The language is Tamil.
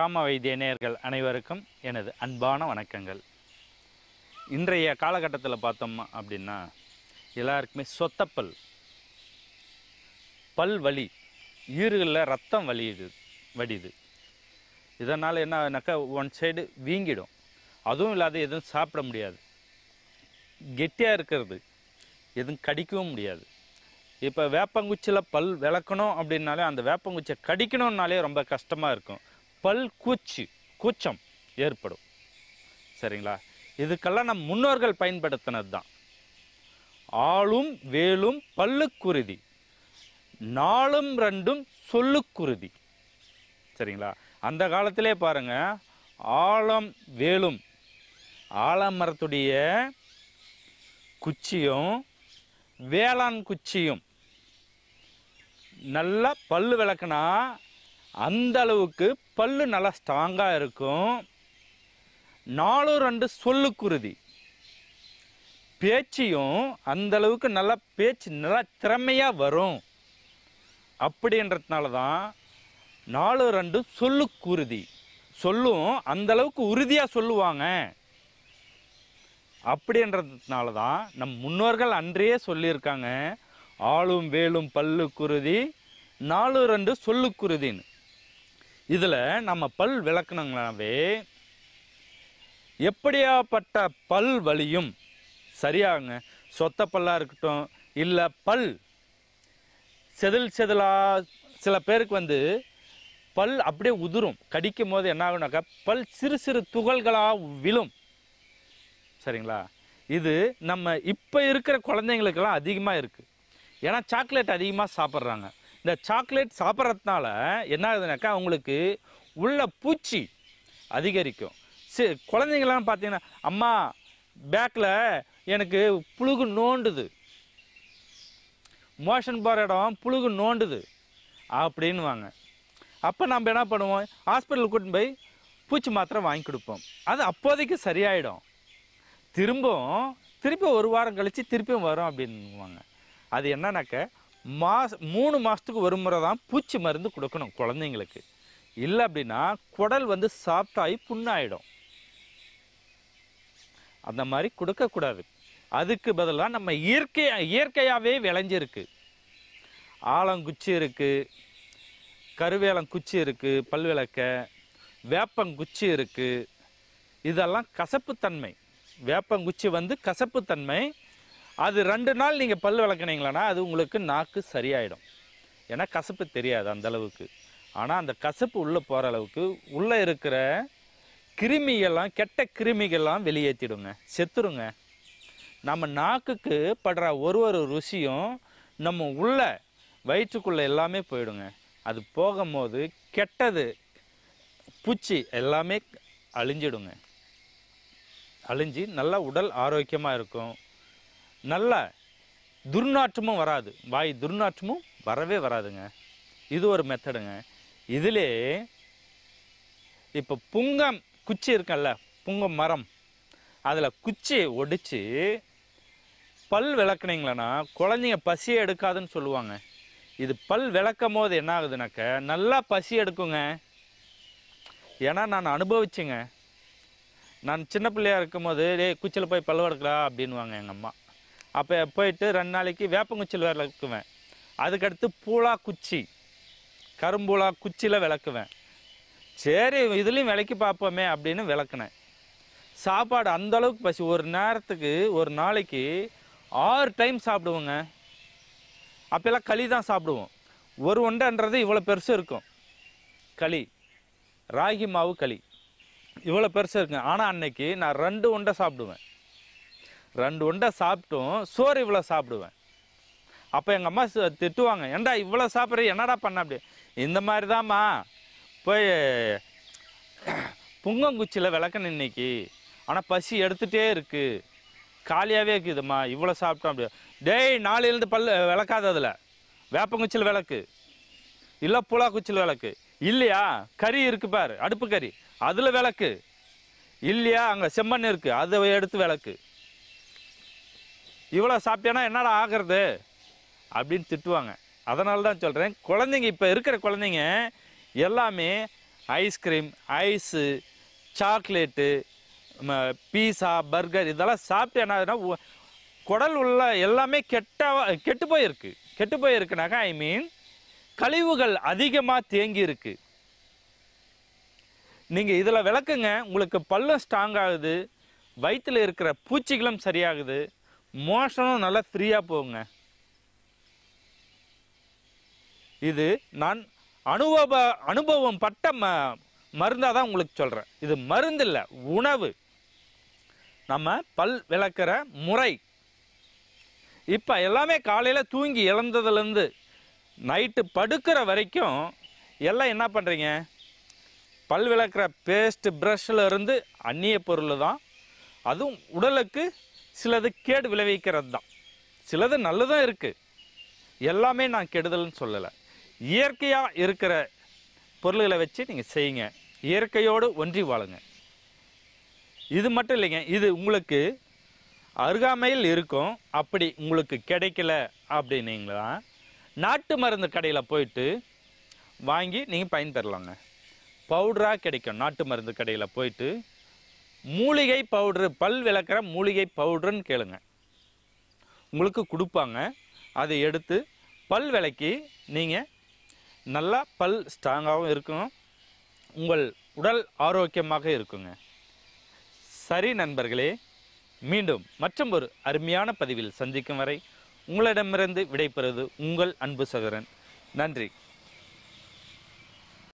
கிராம வைத்திய நேயர்கள் அனைவருக்கும் எனது அன்பான வணக்கங்கள். இன்றைய காலகட்டத்தில் பார்த்தோம் அப்படின்னா எல்லாருக்குமே சொத்தப்பல், பல் வலி, ஈறுகளில் ரத்தம் வடியுது. இதனால் என்ன ஆகுனாக்கா ஒன் சைடு வீங்கிடும். அதுவும் இல்லாத எதுவும் சாப்பிட முடியாது, கெட்டியாக இருக்கிறது, எதுவும் கடிக்கவும் முடியாது. இப்போ வேப்பங்குச்சியில் பல் விளக்கணும் அப்படின்னாலே அந்த வேப்பங்குச்சியை கடிக்கணும்னாலே ரொம்ப கஷ்டமாக இருக்கும். பல் கூச்சம் ஏற்படும். சரிங்களா? இதுக்கெல்லாம் நம் முன்னோர்கள் பயன்படுத்தினது தான். ஆளும் வேலும் பல்லுக்குருதி, நாளும் ரெண்டும் சொல்லுக்குருதி. சரிங்களா? அந்த காலத்திலே பாருங்கள், ஆலம் வேலும், ஆலமரத்துடைய குச்சியும் வேளாண் குச்சியும் நல்லா பல்லு விளக்குனா அந்த அளவுக்கு பல்லு நல்லா ஸ்ட்ராங்காக இருக்கும். நாலும் ரெண்டு சொல்லுக்குருதி, பேச்சியும் அந்த அளவுக்கு நல்லா பேச்சு நல்லா திறமையாக வரும். அப்படின்றதுனால தான் நாலு ரெண்டு சொல்லுக்குருதி, சொல்லும் அந்த அளவுக்கு உறுதியாக சொல்லுவாங்க. அப்படின்றதுனால தான் நம் முன்னோர்கள் அன்றையே சொல்லியிருக்காங்க, ஆளும் வேலும் பல்லு குருதி, நாலு ரெண்டு சொல்லுக்குருதின்னு. இதில் நம்ம பல் விளக்கணுங்களாவே எப்படியாப்பட்ட பல் வலியும் சரியாகுங்க. சொத்த பல்லாக இருக்கட்டும், இல்லை பல் செதிலாக, சில பேருக்கு பல் அப்படியே உதிரும். கடிக்கும் போது என்ன ஆகுனாக்கா பல் சிறு சிறு துகள்களாக விழும். சரிங்களா? இது நம்ம இப்போ இருக்கிற குழந்தைங்களுக்கெல்லாம் அதிகமாக இருக்குது. ஏன்னா சாக்லேட் அதிகமாக சாப்பிட்றாங்க. இந்த சாக்லேட் சாப்பிட்றதுனால என்ன ஆகுதுனாக்கா அவங்களுக்கு உள்ள பூச்சி அதிகரிக்கும். குழந்தைங்களாம் பார்த்தீங்கன்னா, அம்மா பேக்கில் எனக்கு புழுகு நோண்டுது, மோஷன் போகிற இடம் புழுகு நோண்டுது அப்படின்வாங்க. அப்போ நம்ம என்ன பண்ணுவோம், ஹாஸ்பிட்டலுக்கு கூட்டின்னு போய் பூச்சி மாத்திரை வாங்கி கொடுப்போம். அது அப்போதைக்கு சரியாயிடும். திருப்பி ஒரு வாரம் கழித்து திருப்பியும் வரும் அப்படின்வாங்க. அது என்னன்னாக்க 3 மாதத்துக்கு ஒரு முறை தான் பூச்சி மருந்து கொடுக்கணும் குழந்தைங்களுக்கு. இல்லை அப்படின்னா குடல் சாஃப்டாகி புண்ணாயிடும். அந்த மாதிரி கொடுக்கக்கூடாது. அதுக்கு பதிலாக நம்ம இயற்கையாகவே விளைஞ்சிருக்கு. ஆலங்குச்சி இருக்குது, கருவேலங்குச்சி இருக்குது, பல் விளக்க வேப்பங்குச்சி இருக்குது. இதெல்லாம் கசப்புத்தன்மை. வேப்பங்குச்சி கசப்புத்தன்மை. அது 2 நாள் நீங்கள் பல் விளக்குனீங்களானா அது உங்களுக்கு நாக்கு சரியாயிடும். ஏன்னா கசப்பு தெரியாது அந்த அளவுக்கு. ஆனால் அந்த கசப்பு உள்ளே போகிற அளவுக்கு உள்ளே இருக்கிற கிருமிகள்லாம், கெட்ட கிருமிகள்லாம் வெளியேற்றிடுங்க, செத்துருங்க. நம்ம நாக்குக்கு படுற ஒரு ருசியும் நம்ம உள்ள வயிற்றுக்குள்ளே எல்லாமே போயிடுங்க. அது போகும்போது கெட்டது பூச்சி எல்லாமே அழிஞ்சிடுங்க. அழிஞ்சு நல்லா உடல் ஆரோக்கியமாக இருக்கும். நல்ல துர்நாற்றமும் வராது, வாய் துர்நாற்றமும் வரவே வராதுங்க. இது ஒரு மெத்தடுங்க. இதிலே இப்போ புங்கம் குச்சி இருக்குல்ல, புங்கம் மரம், அதில் குச்சியை ஒடிச்சு பல் விளக்குனீங்களன்னா குழந்தைங்க பசியை எடுக்காதுன்னு சொல்லுவாங்க. இது பல் விளக்கும் போது என்ன ஆகுதுனாக்க நல்லா பசி எடுக்குங்க. ஏன்னா நான் அனுபவிச்சுங்க. நான் சின்ன பிள்ளையாக இருக்கும் போது குச்சியில் போய் பல் விளக்குறா அப்படின்வாங்க எங்கள் அம்மா. அப்போ போயிட்டு 2 நாளைக்கு வேப்பங்குச்சியில் விளக்குவேன். அதுக்கடுத்து பூளா குச்சி, கரும்பூளா குச்சியில் விளக்குவேன். சரி இதுலேயும் விளக்கி பார்ப்போமே அப்படின்னு விளக்குனேன். சாப்பாடு அந்தளவுக்கு பசி. ஒரு நேரத்துக்கு ஒரு நாளைக்கு 6 டைம் சாப்பிடுவோங்க. அப்போல்லாம் களி தான் சாப்பிடுவோம். ஒரு உண்டைன்றது இவ்வளோ பெருசு இருக்கும். களி, ராகி மாவு களி இவ்வளோ பெருசாக இருக்குங்க. ஆனால் அன்னைக்கு நான் 2 உண்டை சாப்பிடுவேன். 2 உண்டை சாப்பிட்டும் சோறு இவ்வளோ சாப்பிடுவேன். அப்போ எங்கள் அம்மா திட்டுவாங்க, ஏண்டா இவ்வளோ சாப்பிட்ற, என்னடா பண்ண அப்படி. இந்த மாதிரி தான்மா போய் புங்கங்குச்சியில் விளக்கணும் இன்னைக்கு, ஆனால் பசி எடுத்துகிட்டே இருக்குது, காலியாகவே இருக்குதும்மா, இவ்வளோ சாப்பிட்டோம் அப்படி. டேய் நாளையிலேருந்து பல் விளக்காத, அதில் வேப்பங்குச்சியில் விளக்கு, இல்லை புலா குச்சியில் விளக்கு, இல்லையா கறி இருக்கு பாரு அடுப்பு கறி, அதில் விளக்கு, இல்லையா அங்கே செம்மண் இருக்குது அதை எடுத்து விளக்கு, இவ்வளோ சாப்பிட்டேன்னா என்னடா ஆகிறது அப்படின்னு திட்டுவாங்க. அதனால தான் சொல்கிறேன், குழந்தைங்க இப்போ இருக்கிற குழந்தைங்க எல்லாமே ஐஸ்கிரீம், ஐஸு, சாக்லேட்டு, பீஸா, பர்கர் இதெல்லாம் சாப்பிட்டு என்ன ஆகுதுன்னா குடல் உள்ள எல்லாமே கெட்டு போயிருக்கு. கெட்டு போயிருக்குனாக்கா ஐ மீன் கழிவுகள் அதிகமாக தேங்கி இருக்கு. நீங்கள் இதில் விளக்குங்க, உங்களுக்கு பல்லும் ஸ்ட்ராங் ஆகுது, வயிற்றில் இருக்கிற பூச்சிகளும் சரியாகுது, மோஷனும் நல்லா ஃப்ரீயாக போகுங்க. இது நான் அனுபவம் பட்ட மருந்தாக தான் உங்களுக்கு சொல்கிறேன். இது மருந்து இல்லை, உணவு. நம்ம பல் விளக்குற முறை இப்போ எல்லாமே காலையில் தூங்கி எழுந்ததுலேருந்து நைட்டு படுக்கிற வரைக்கும் எல்லாம் என்ன பண்ணுறீங்க, பல் விளக்குற பேஸ்ட்டு ப்ரஷ்ஷில் இருந்து அந்நிய பொருள் தான். அதுவும் உடலுக்கு சிலது கேடு விளைவிக்கிறது தான், சிலது நல்லதும் இருக்குது. எல்லாமே நான் கெடுதல்னு சொல்லலை. இயற்கையாக இருக்கிற பொருள்களை வச்சு நீங்கள் செய்யுங்க, இயற்கையோடு ஒன்றி வாழுங்க. இது மட்டும் இல்லைங்க, இது உங்களுக்கு அருகாமையில் இருக்கும். அப்படி உங்களுக்கு கிடைக்கல அப்படின்னீங்களா நாட்டு மருந்து கடையில் போயிட்டு வாங்கி நீங்கள் பயன்பெறலாங்க. பவுடராக கிடைக்கும். நாட்டு மருந்து கடையில் போயிட்டு மூலிகை பவுட்ரு, பல் விளக்குற மூலிகை பவுட்ருன்னு கேளுங்க, உங்களுக்கு கொடுப்பாங்க. அதை எடுத்து பல் விளக்கி நீங்கள் நல்லா பல் ஸ்ட்ராங்காகவும் இருக்கும், உங்கள் உடல் ஆரோக்கியமாக இருக்குங்க. சரி நண்பர்களே, மீண்டும் மற்றும் ஒரு அருமையான பதிவில் சந்திக்கும் வரை உங்களிடமிருந்து விடைபெறுவது உங்கள் அன்பு சகோதரன். நன்றி.